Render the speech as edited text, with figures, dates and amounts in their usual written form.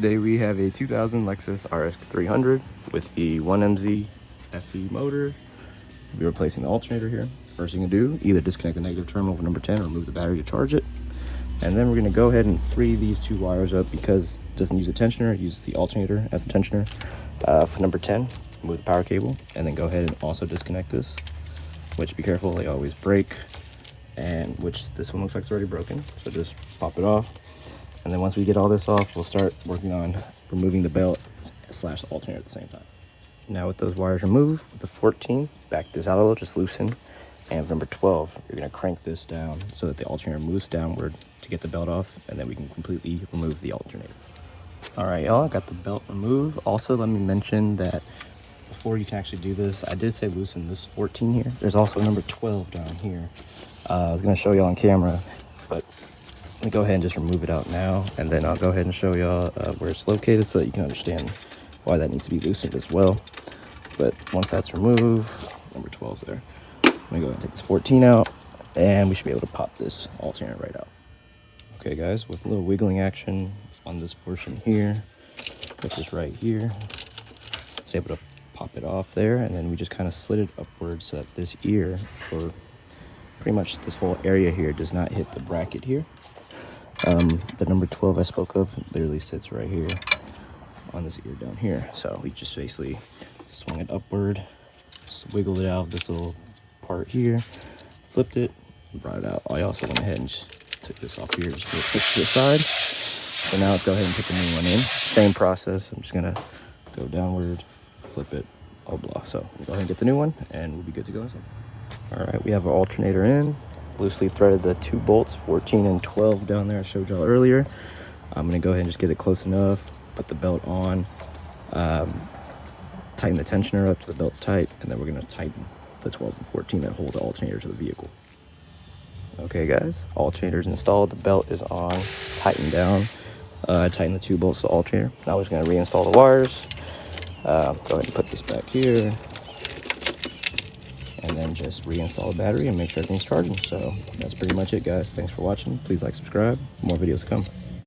today we have a 2000 Lexus RX300 with the 1MZ FE motor. We'll be replacing the alternator here. First thing to do, either disconnect the negative terminal for number 10 or remove the battery to charge it. And then we're going to go ahead and free these two wires up because it doesn't use a tensioner, it uses the alternator as a tensioner. For number 10, remove the power cable, and then go ahead and also disconnect this, which be careful, they always break, and which this one looks like it's already broken, so just pop it off. And then once we get all this off, we'll start working on removing the belt slash the alternator at the same time. Now with those wires removed, with the 14, back this out a little, just loosen. And with number 12, you're gonna crank this down so that the alternator moves downward to get the belt off, and then we can completely remove the alternator. All right, y'all, I got the belt removed. Also, let me mention that before you can actually do this, I did say loosen this 14 here. There's also number 12 down here. I was gonna show y'all on camera, but let me go ahead and just remove it out now, and then I'll go ahead and show y'all where it's located so that you can understand why that needs to be loosened as well. But once that's removed, number 12 there, I'm gonna go ahead and take this 14 out, and we should be able to pop this alternator right out. Okay guys, with a little wiggling action on this portion here, which is right here, it's able to pop it off there, and then we just kind of slid it upwards so that this ear, or pretty much this whole area here, does not hit the bracket here. The number 12 I spoke of literally sits right here on this ear down here. So we just basically swung it upward, just wiggled it out of this little part here, flipped it, and brought it out. I also went ahead and just took this off here, just put it to the side. So now let's go ahead and put the new one in. Same process. I'm just gonna go downward, flip it, blah. So we'll go ahead and get the new one, and we'll be good to go. All right, we have our alternator in. Loosely threaded the two bolts, 14 and 12 down there I showed y'all earlier. I'm gonna go ahead and just get it close enough, put the belt on, tighten the tensioner up so the belt's tight, and then we're gonna tighten the 12 and 14 that hold the alternator to the vehicle. Okay guys, alternator's installed, the belt is on, tightened down. I tightened the two bolts to the alternator. Now we're just gonna reinstall the wires. Go ahead and put this back here, and then just reinstall the battery and make sure everything's charging. So that's pretty much it guys. Thanks for watching. Please like, subscribe, more videos to come.